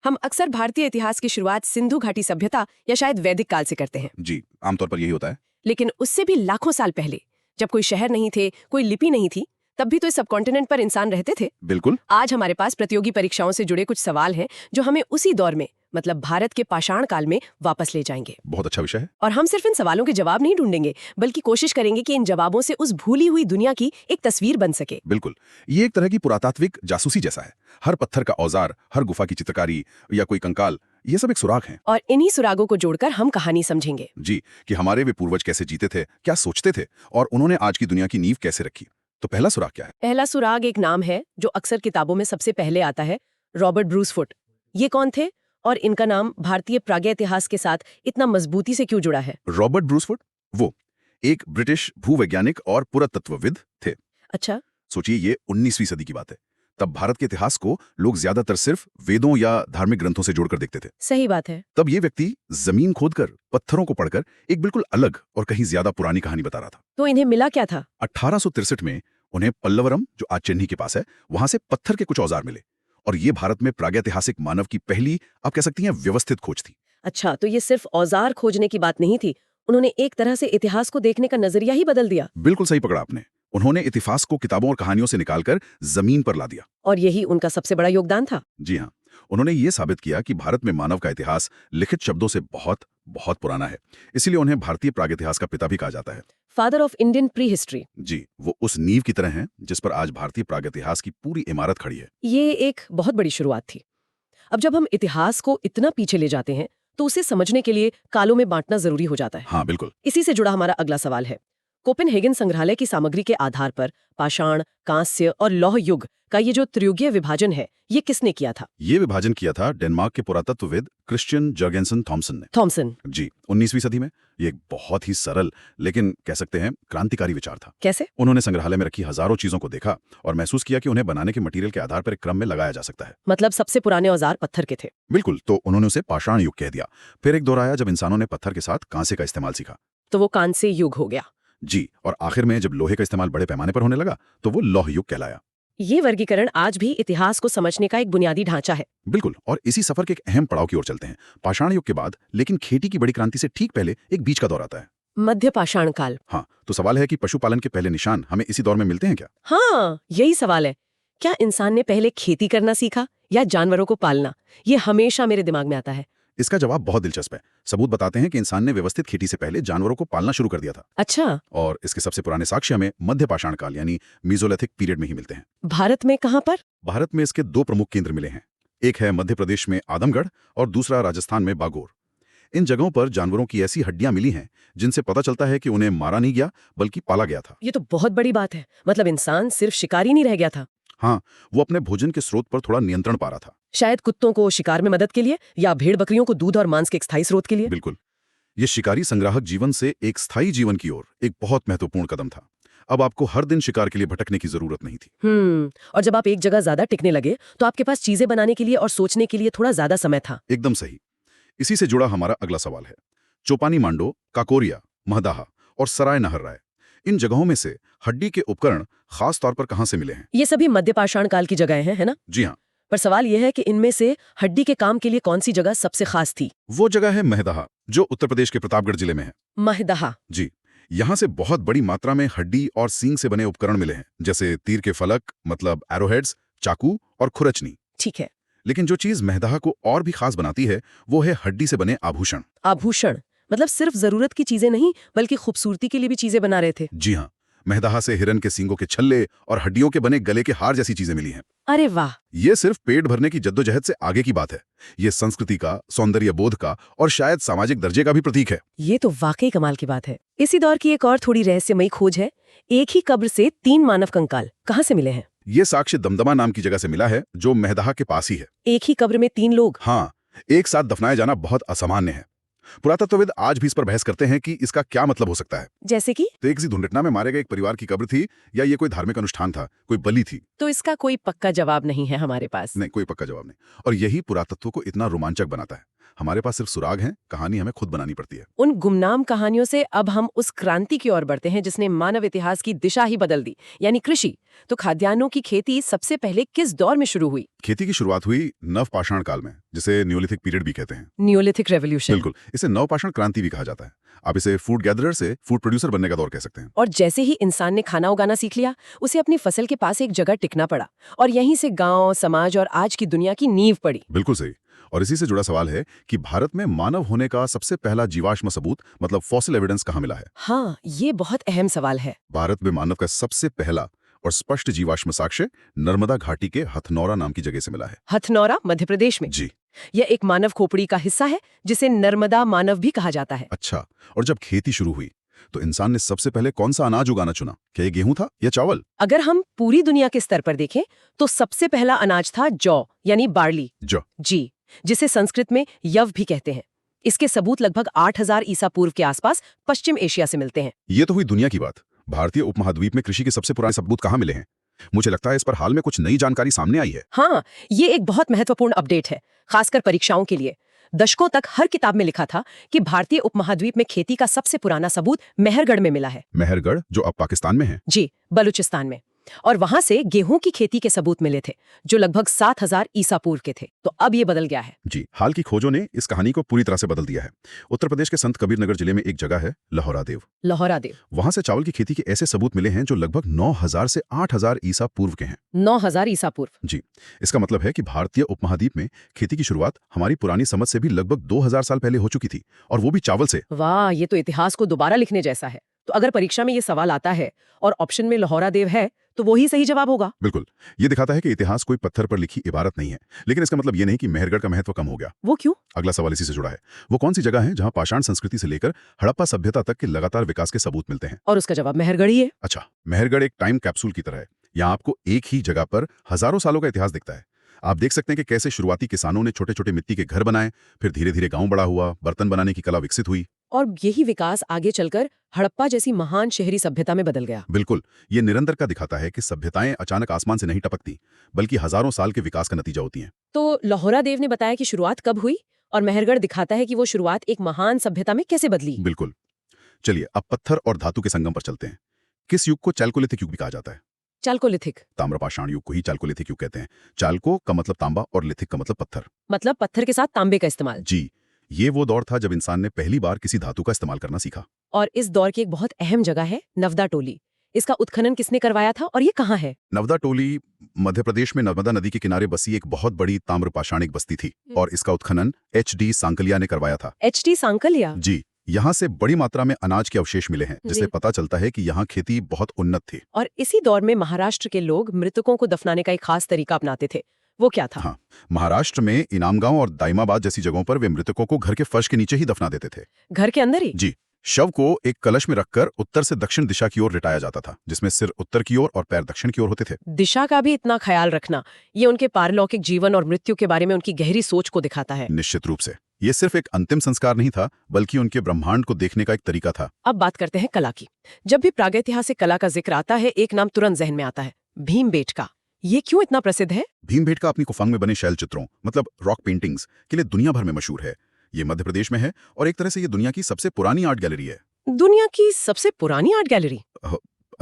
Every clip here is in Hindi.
हम अक्सर भारतीय इतिहास की शुरुआत सिंधु घाटी सभ्यता या शायद वैदिक काल से करते हैं। जी, आमतौर पर यही होता है। लेकिन उससे भी लाखों साल पहले, जब कोई शहर नहीं थे, कोई लिपि नहीं थी, तब भी तो इस सबकॉन्टिनेंट पर इंसान रहते थे। बिल्कुल। आज हमारे पास प्रतियोगी परीक्षाओं से जुड़े कुछ सवाल हैं जो हमें उसी दौर में, मतलब भारत के पाषाण काल में वापस ले जाएंगे। बहुत अच्छा विषय है। और हम सिर्फ इन सवालों के जवाब नहीं ढूंढेंगे, बल्कि कोशिश करेंगे कि इन जवाबों से उस भूली हुई दुनिया की एक तस्वीर बन सके। बिल्कुल, ये एक तरह की पुरातात्विक जासूसी जैसा है। हर पत्थर का औजार, हर गुफा की चित्रकारी या कोई कंकाल, ये सब एक सुराग है। और इन्हीं सुरागों को जोड़कर हम कहानी समझेंगे। जी, कि हमारे वे पूर्वज कैसे जीते थे, क्या सोचते थे, और उन्होंने आज की दुनिया की नींव कैसे रखी। तो पहला सुराग क्या है? पहला सुराग एक नाम है जो अक्सर किताबों में सबसे पहले आता है, रॉबर्ट ब्रूस फुट। ये कौन थे और इनका नाम भारतीय प्रागैतिहास के साथ इतना मजबूती से क्यों जुड़ा है? रॉबर्ट ब्रूसफुट, वो एक ब्रिटिश भूवैज्ञानिक और पुरातत्वविद थे। अच्छा। सोचिए, ये 19वीं सदी की बात है। तब भारत के इतिहास को लोग ज्यादातर सिर्फ वेदों या धार्मिक ग्रंथों से जोड़कर देखते थे। सही बात है। तब ये व्यक्ति जमीन खोदकर, पत्थरों को पढ़कर एक बिल्कुल अलग और कहीं ज्यादा पुरानी कहानी बता रहा था। तो इन्हें मिला क्या था? 1863 में उन्हें पल्लवरम, जो आज चेन्नई के पास है, वहां से पत्थर के कुछ औजार मिले। और ये भारत में प्रागैतिहासिक मानव की पहली, आप कह सकती हैं, व्यवस्थित खोज थी। अच्छा, तो ये सिर्फ औजार खोजने की बात नहीं थी, उन्होंने एक तरह से इतिहास को देखने का नजरिया ही बदल दिया। बिल्कुल सही पकड़ा आपने। उन्होंने इतिहास को किताबों और कहानियों से निकालकर जमीन पर ला दिया। और यही उनका सबसे बड़ा योगदान था। जी हाँ, उन्होंने ये साबित किया कि भारत में मानव का इतिहास लिखित शब्दों से बहुत बहुत पुराना है। इसीलिए उन्हें भारतीय प्रागैतिहास का पिता भी कहा जाता है। Father of Indian prehistory. जी, वो उस नींव की तरह हैं जिस पर आज भारतीय प्रागैतिहास की पूरी इमारत खड़ी है। ये एक बहुत बड़ी शुरुआत थी। अब जब हम इतिहास को इतना पीछे ले जाते हैं तो उसे समझने के लिए कालों में बांटना जरूरी हो जाता है। हाँ बिल्कुल। इसी से जुड़ा हमारा अगला सवाल है, कोपेनहेगन संग्रहालय की सामग्री के आधार पर पाषाण, कांस्य और लौह युग का ये जो त्रियुगीय विभाजन है, ये किसने किया था? ये विभाजन किया था डेनमार्क के पुरातत्वविद क्रिश्चियन जर्गेंसन थॉमसन ने। थॉमसन। जी, 19वीं सदी में। ये एक बहुत ही सरल, लेकिन कह सकते हैं क्रांतिकारी विचार था। कैसे? उन्होंने संग्रहालय में रखी हजारों चीजों को देखा और महसूस किया कि उन्हें बनाने के मटेरियल के आधार पर एक क्रम में लगाया जा सकता है। मतलब सबसे पुराने औजार पत्थर के थे। बिल्कुल, तो उन्होंने उसे पाषाण युग कह दिया। फिर एक दौर आया जब इंसानों ने पत्थर के साथ कांसे का इस्तेमाल सीखा। तो वो कांस्य युग हो गया। जी, और आखिर में जब लोहे का इस्तेमाल बड़े पैमाने पर होने लगा तो वो लौह युग कहलाया। ये वर्गीकरण आज भी इतिहास को समझने का एक बुनियादी ढांचा है। बिल्कुल, और इसी सफर के एक अहम पड़ाव की ओर चलते हैं। पाषाण युग के बाद, लेकिन खेती की बड़ी क्रांति से ठीक पहले, एक बीच का दौर आता है। मध्य पाषाण काल। हाँ, तो सवाल है कि पशुपालन के पहले निशान हमें इसी दौर में मिलते हैं क्या? हाँ, यही सवाल है। क्या इंसान ने पहले खेती करना सीखा या जानवरों को पालना? ये हमेशा मेरे दिमाग में आता है। इसका जवाब बहुत दिलचस्प है। सबूत बताते हैं कि इंसान ने व्यवस्थित खेती से पहले जानवरों को पालना शुरू कर दिया था। अच्छा। और इसके सबसे पुराने साक्ष्य हमें मध्य पाषाण काल यानी मीजोलिथिक पीरियड में ही मिलते हैं। भारत में कहाँ पर? भारत में इसके दो प्रमुख केंद्र मिले हैं। एक है मध्य प्रदेश में आदमगढ़ और दूसरा राजस्थान में बागोर। इन जगहों पर जानवरों की ऐसी हड्डियां मिली हैं जिनसे पता चलता है कि उन्हें मारा नहीं गया बल्कि पाला गया था। ये तो बहुत बड़ी बात है। मतलब इंसान सिर्फ शिकारी नहीं रह गया था। हाँ, वो अपने भोजन के स्रोत पर थोड़ा नियंत्रण पा रहा था। शायद कुत्तों को शिकार में मदद के लिए या भेड़ बकरियों को दूध और मांस के एक स्थायी स्रोत के लिए। बिल्कुल, ये शिकारी संग्राहक जीवन से एक स्थायी जीवन की ओर एक बहुत महत्वपूर्ण कदम था। अब आपको हर दिन शिकार के लिए भटकने की जरूरत नहीं थी। और जब आप एक जगह ज्यादा टिकने लगे तो आपके पास चीजें बनाने के लिए और सोचने के लिए थोड़ा ज्यादा समय था। एकदम सही। इसी से जुड़ा हमारा अगला सवाल है, चोपानी मांडो, काकोरिया, महदाहा और सराय नहर राय, इन जगहों में से हड्डी के उपकरण खास तौर पर कहां से मिले हैं? ये सभी मध्य पाषाण काल की जगहें हैं, है ना? जी हाँ। पर सवाल यह है कि इनमें से हड्डी के काम के लिए कौन सी जगह सबसे खास थी? वो जगह है महदाहा, जो उत्तर प्रदेश के प्रतापगढ़ जिले में है। महदहा। जी, यहाँ से बहुत बड़ी मात्रा में हड्डी और सींग से बने उपकरण मिले हैं, जैसे तीर के फलक, मतलब एरोहेड्स, चाकू और खुरचनी। ठीक है। लेकिन जो चीज महदाहा को और भी खास बनाती है वो है हड्डी से बने आभूषण। आभूषण मतलब सिर्फ जरूरत की चीजें नहीं, बल्कि खूबसूरती के लिए भी चीजें बना रहे थे। जी हाँ, महदाहा से हिरन के सींगों के छल्ले और हड्डियों के बने गले के हार जैसी चीजें मिली हैं। अरे वाह! ये सिर्फ पेट भरने की जद्दोजहद से आगे की बात है। ये संस्कृति का, सौंदर्य बोध का और शायद सामाजिक दर्जे का भी प्रतीक है। ये तो वाकई कमाल की बात है। इसी दौर की एक और थोड़ी रहस्यमयी खोज है, एक ही कब्र से 3 मानव कंकाल कहाँ से मिले हैं? ये साक्ष्य दमदमा नाम की जगह से मिला है, जो महदाहा के पास ही है। एक ही कब्र में 3 लोग? हाँ, एक साथ दफनाए जाना बहुत असामान्य है। पुरातत्वविद आज भी इस पर बहस करते हैं कि इसका क्या मतलब हो सकता है। जैसे कि? तो एक किसी दुर्घटना में मारे गए एक परिवार की कब्र थी, या ये कोई धार्मिक अनुष्ठान था, कोई बलि थी? तो इसका कोई पक्का जवाब नहीं है हमारे पास। नहीं, कोई पक्का जवाब नहीं। और यही पुरातत्व को इतना रोमांचक बनाता है। हमारे पास सिर्फ सुराग हैं, कहानी हमें खुद बनानी पड़ती है। उन गुमनाम कहानियों से अब हम उस क्रांति की ओर बढ़ते हैं जिसने मानव इतिहास की दिशा ही बदल दी, यानी कृषि। तो खाद्यान्नों की खेती सबसे पहले किस दौर में शुरू हुई? खेती की शुरुआत हुई नवपाषाण काल में, जिसे न्योलिथिक पीरियड भी कहते हैं। Neolithic revolution. बिल्कुल, इसे नवपाषाण क्रांति भी कहा जाता है। आप इसे फूड गैदरर से फूड प्रोड्यूसर बनने का दौर कह सकते हैं। और जैसे ही इंसान ने खाना उगाना सीख लिया, उसे अपनी फसल के पास एक जगह टिकना पड़ा, और यहीं से गांव, समाज और आज की दुनिया की नींव पड़ी। बिल्कुल सही। और इसी से जुड़ा सवाल है कि भारत में मानव होने का सबसे पहला जीवाश्म सबूत, मतलब फॉसिल एविडेंस, कहाँ मिला है? हाँ, ये बहुत अहम सवाल है। भारत में मानव का सबसे पहला और स्पष्ट जीवाश्म साक्ष्य नर्मदा घाटी के हथनौरा नाम की जगह से मिला है। हथनौरा, मध्य प्रदेश में। जी। यह एक मानव खोपड़ी का हिस्सा है जिसे नर्मदा मानव भी कहा जाता है। अच्छा, और जब खेती शुरू हुई तो इंसान ने सबसे पहले कौन सा अनाज उगाना चुना? क्या ये गेहूं था या चावल? अगर हम पूरी दुनिया के स्तर पर देखें तो सबसे पहला अनाज था जौ, यानी बार्ली। जौ। जी, जिसे संस्कृत में यव भी कहते हैं। इसके सबूत लगभग 8000 ईसा पूर्व के आसपास पश्चिम एशिया से मिलते हैं। ये तो हुई दुनिया की बात। भारतीय उपमहाद्वीप में कृषि के सबसे पुराने सबूत कहाँ मिले हैं? मुझे लगता है इस पर हाल में कुछ नई जानकारी सामने आई है। हाँ, ये एक बहुत महत्वपूर्ण अपडेट है, खासकर परीक्षाओं के लिए। दशकों तक हर किताब में लिखा था कि भारतीय उपमहाद्वीप में खेती का सबसे पुराना सबूत मेहरगढ़ में मिला है। मेहरगढ़, जो अब पाकिस्तान में है? जी, बलूचिस्तान में। और वहां से गेहूं की खेती के सबूत मिले थे, जो लगभग 7000 ईसा पूर्व के थे। तो अब ये बदल गया है। जी, हाल की खोजों ने इस कहानी को पूरी तरह से बदल दिया है। उत्तर प्रदेश के संत कबीरनगर जिले में एक जगह है लहौरादेव। लहौरादेव। वहां से चावल की खेती के ऐसे सबूत मिले हैं जो लगभग 9000 से 8000 ईसा पूर्व के हैं। 9000 ईसा पूर्व। जी, इसका मतलब है कि भारतीय उपमहाद्वीप में खेती की शुरुआत हमारी पुरानी समझ से भी लगभग 2000 साल पहले हो चुकी थी, और वो भी चावल से। वाह, ये तो इतिहास को दोबारा लिखने जैसा है। तो अगर परीक्षा में ये सवाल आता है और ऑप्शन में लहौरादेव है, तो वही सही जवाब होगा। बिल्कुल, ये दिखाता है कि इतिहास कोई पत्थर पर लिखी इबारत नहीं है। लेकिन इसका मतलब ये नहीं कि मेहरगढ़ का महत्व कम हो गया। वो क्यों? अगला सवाल इसी से जुड़ा है। वो कौन सी जगह है जहां पाषाण संस्कृति से लेकर हड़प्पा सभ्यता तक के लगातार विकास के सबूत मिलते हैं? और उसका जवाब मेहरगढ़ ही है। अच्छा, मेहरगढ़ एक टाइम कैप्सूल की तरह है। यहाँ आपको एक ही जगह पर हजारों सालों का इतिहास दिखता है। आप देख सकते हैं कि कैसे शुरुआती किसानों ने छोटे छोटे मिट्टी के घर बनाए, फिर धीरे धीरे गांव बड़ा हुआ, बर्तन बनाने की कला विकसित हुई, और यही विकास आगे चलकर हड़प्पा जैसी महान शहरी सभ्यता में बदल गया। बिल्कुल, ये निरंतर का दिखाता है कि सभ्यताएं अचानक आसमान से नहीं टपकती, बल्कि हजारों साल के विकास का नतीजा होती हैं। तो लहौरादेव ने बताया कि शुरुआत कब हुई, और मेहरगढ़ दिखाता है कि वो शुरुआत एक महान सभ्यता में कैसे बदली। बिल्कुल। चलिए अब पत्थर और धातु के संगम पर चलते हैं। किस युग को चैल्कोलिथिक युग भी कहा जाता है? चाल्कोलिथिक। ताम्रपाषाण युग को ही चैल्कोलिथिक युग कहते हैं। चाल्को का मतलब तांबा और लिथिक का मतलब पत्थर। मतलब पत्थर के साथ तांबे का इस्तेमाल। जी, ये वो दौर था जब इंसान ने पहली बार किसी धातु का इस्तेमाल करना सीखा। और इस दौर की एक बहुत अहम जगह है नवदा टोली। इसका उत्खनन किसने करवाया था और ये कहाँ है? नवदा टोली मध्य प्रदेश में नर्मदा नदी के किनारे बसी एक बहुत बड़ी ताम्रपाषाणिक बस्ती थी, और इसका उत्खनन एच.डी. सांकलिया ने करवाया था। एच.डी. सांकलिया। जी, यहाँ से बड़ी मात्रा में अनाज के अवशेष मिले हैं, जिससे पता चलता है कि यहाँ खेती बहुत उन्नत थी। और इसी दौर में महाराष्ट्र के लोग मृतकों को दफनाने का एक खास तरीका अपनाते थे। वो क्या था? हाँ, महाराष्ट्र में इनामगांव और दाइमाबाद जैसी जगहों पर वे मृतकों को घर के फर्श के नीचे ही दफना देते थे। घर के अंदर ही? जी, शव को एक कलश में रखकर उत्तर से दक्षिण दिशा की ओर लिटाया जाता था, जिसमें सिर उत्तर की ओर और पैर दक्षिण की ओर होते थे। दिशा का भी इतना ख्याल रखना, ये उनके पारलौकिक जीवन और मृत्यु के बारे में उनकी गहरी सोच को दिखाता है। निश्चित रूप से ये सिर्फ एक अंतिम संस्कार नहीं था, बल्कि उनके ब्रह्मांड को देखने का एक तरीका था। अब बात करते हैं कला की। जब भी प्रागैतिहासिक कला का जिक्र आता है, एक नाम तुरंत जहन में आता है, भीमबेटका। ये क्यों इतना प्रसिद्ध है? भीमबेटका अपनी कुफंग में बने शैल चित्रों, मतलब रॉक पेंटिंग्स के लिए दुनिया भर में मशहूर है। ये मध्य प्रदेश में है, और एक तरह से ये दुनिया की सबसे पुरानी आर्ट गैलरी है। दुनिया की सबसे पुरानी आर्ट गैलरी?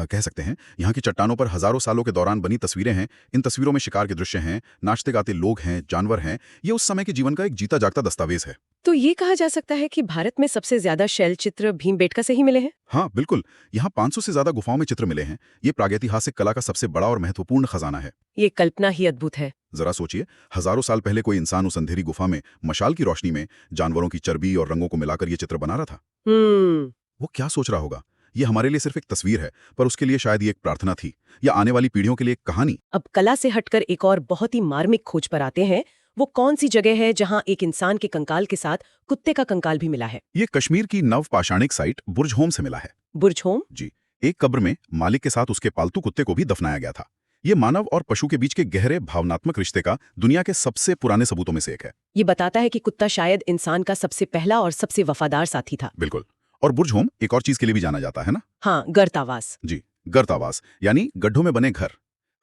कह सकते हैं। यहाँ की चट्टानों पर हजारों सालों के दौरान बनी तस्वीरें हैं। इन तस्वीरों में शिकार के दृश्य हैं, नाचते गाते लोग हैं, जानवर हैं। ये उस समय के जीवन का एक जीता जागता दस्तावेज है। तो ये कहा जा सकता है कि भारत में सबसे ज्यादा शैल चित्र भीमबेटका से ही मिले हैं? हाँ बिल्कुल, यहाँ 500 से ज्यादा गुफाओं में चित्र मिले हैं। ये प्रागैतिहासिक कला का सबसे बड़ा और महत्वपूर्ण खजाना है। ये कल्पना ही अद्भुत है। जरा सोचिए, हजारों साल पहले कोई इंसान उस अंधेरी गुफा में मशाल की रोशनी में जानवरों की चर्बी और रंगों को मिलाकर ये चित्र बना रहा था। वो क्या सोच रहा होगा? ये हमारे लिए सिर्फ एक तस्वीर है, पर उसके लिए शायद ये एक प्रार्थना थी, या आने वाली पीढ़ियों के लिए एक कहानी। अब कला से हटकर एक और बहुत ही मार्मिक खोज पर आते हैं। वो कौन सी जगह है जहां एक इंसान के कंकाल के साथ कुत्ते का कंकाल भी मिला है? ये कश्मीर की नवपाषाणिक साइट बुर्जहोम से मिला है। बुर्जहोम? जी, एक कब्र में मालिक के साथ उसके पालतू कुत्ते को भी दफनाया गया था। ये मानव और पशु के बीच के गहरे भावनात्मक रिश्ते का दुनिया के सबसे पुराने सबूतों में से एक है। ये बताता है कि कुत्ता शायद इंसान का सबसे पहला और सबसे वफादार साथी था। बिल्कुल। और बुर्जहोम एक और चीज के लिए भी जाना जाता है ना? हाँ, गर्तावास। जी, गर्तावास यानी गड्ढों में बने घर।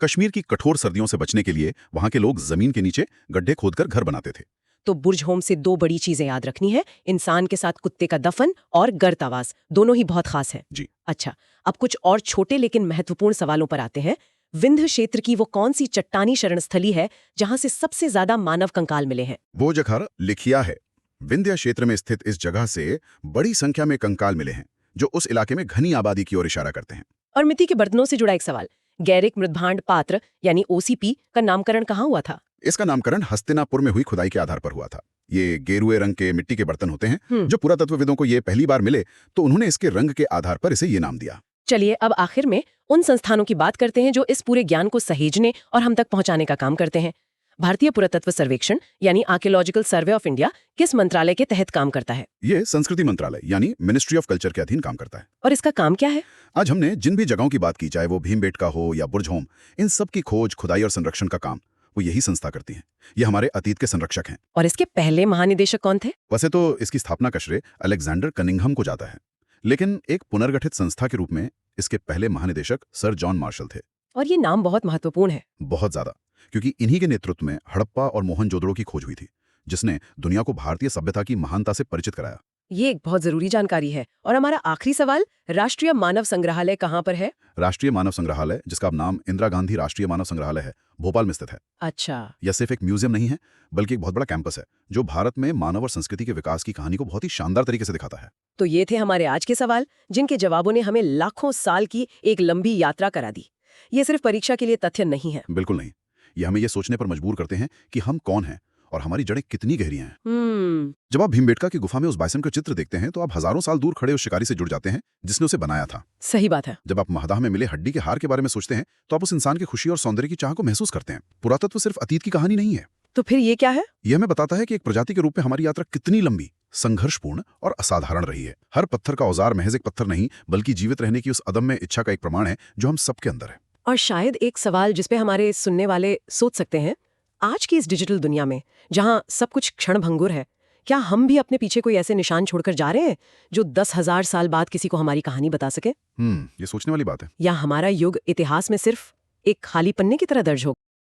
कश्मीर की कठोर सर्दियों से बचने के लिए वहां के लोग जमीन के नीचे गड्ढे खोदकर घर बनाते थे, तो बुर्जहोम से 2 बड़ी चीजें याद रखनी है, इंसान के साथ कुत्ते का दफन और गर्त आवाज, दोनों ही बहुत खास है। जी। अच्छा, अब कुछ और छोटे लेकिन महत्वपूर्ण सवालों पर आते हैं। विंध्य क्षेत्र की वो कौन सी चट्टानी शरणस्थली है जहां से सबसे ज्यादा मानव कंकाल मिले हैं? वो जगह लिखिया है। विंध्य क्षेत्र में स्थित इस जगह से बड़ी संख्या में कंकाल मिले हैं, जो उस इलाके में घनी आबादी की ओर इशारा करते हैं। और मिट्टी के बर्तनों से जुड़ा एक सवाल, गैरिक मृदभांड पात्र यानी ओसीपी का नामकरण कहाँ हुआ था? इसका नामकरण हस्तिनापुर में हुई खुदाई के आधार पर हुआ था। ये गेरुए रंग के मिट्टी के बर्तन होते हैं। जो पुरातत्वविदों को ये पहली बार मिले तो उन्होंने इसके रंग के आधार पर इसे ये नाम दिया। चलिए अब आखिर में उन संस्थानों की बात करते हैं जो इस पूरे ज्ञान को सहेजने और हम तक पहुंचाने का काम करते हैं। भारतीय पुरातत्व सर्वेक्षण यानी आर्कियोलॉजिकल सर्वे ऑफ इंडिया किस मंत्रालय के तहत काम करता है? ये संस्कृति मंत्रालय यानी मिनिस्ट्री ऑफ कल्चर के अधीन काम करता है। और इसका काम क्या है? आज हमने जिन भी जगहों की बात की, चाहे वो भीमबेटका हो या बुर्जहोम, इन सब की खोज, खुदाई और संरक्षण का काम वो यही संस्था करती है। ये हमारे अतीत के संरक्षक हैं। और इसके पहले महानिदेशक कौन थे? वैसे तो इसकी स्थापना का श्रेय अलेक्जेंडर कनिंघम को जाता है, लेकिन एक पुनर्गठित संस्था के रूप में इसके पहले महानिदेशक सर जॉन मार्शल थे। और ये नाम बहुत महत्वपूर्ण है। बहुत ज्यादा, क्योंकि इन्हीं के नेतृत्व में हड़प्पा और मोहनजोदड़ो की खोज हुई थी, जिसने दुनिया को भारतीय सभ्यता की महानता से परिचित कराया। ये एक बहुत जरूरी जानकारी है। और हमारा आखिरी सवाल, राष्ट्रीय मानव संग्रहालय कहाँ पर है? राष्ट्रीय मानव संग्रहालय, जिसका नाम इंदिरा गांधी राष्ट्रीय मानव संग्रहालय है, भोपाल में स्थित है। अच्छा, यह सिर्फ एक म्यूजियम नहीं है, बल्कि एक बहुत बड़ा कैंपस है जो भारत में मानव और संस्कृति के विकास की कहानी को बहुत ही शानदार तरीके से दिखाता है। तो ये थे हमारे आज के सवाल, जिनके जवाबों ने हमें लाखों साल की एक लंबी यात्रा करा दी। ये सिर्फ परीक्षा के लिए तथ्य नहीं है। बिल्कुल नहीं, ये हमें ये सोचने पर मजबूर करते हैं कि हम कौन हैं और हमारी जड़ें कितनी गहरी हैं। जब आप भीमबेटका की गुफा में उस बाइसन का चित्र देखते हैं तो आप हजारों साल दूर खड़े उस शिकारी से जुड़ जाते हैं जिसने उसे बनाया था। सही बात है। जब आप महदाह में मिले हड्डी के हार के बारे में सोचते हैं तो आप उस इंसान की खुशी और सौंदर्य की चाह को महसूस करते हैं। पुरातत्व सिर्फ अतीत की कहानी नहीं है। तो फिर ये क्या है? यह हमें बताता है कि एक प्रजाति के रूप में हमारी यात्रा कितनी लंबी, संघर्षपूर्ण और असाधारण रही है। हर पत्थर का औजार महज एक पत्थर नहीं, बल्कि जीवित रहने की उस अदम्य इच्छा का एक प्रमाण है जो हम सबके अंदर है। और शायद एक सवाल जिसपे हमारे सुनने वाले सोच सकते हैं, आज की इस डिजिटल दुनिया में जहां सब कुछ क्षणभंगुर है, क्या हम भी अपने पीछे कोई ऐसे निशान छोड़कर जा रहे हैं जो 10,000 साल बाद किसी को हमारी कहानी बता सके? ये सोचने वाली बात है। या हमारा युग इतिहास में सिर्फ एक खाली पन्ने की तरह दर्ज हो?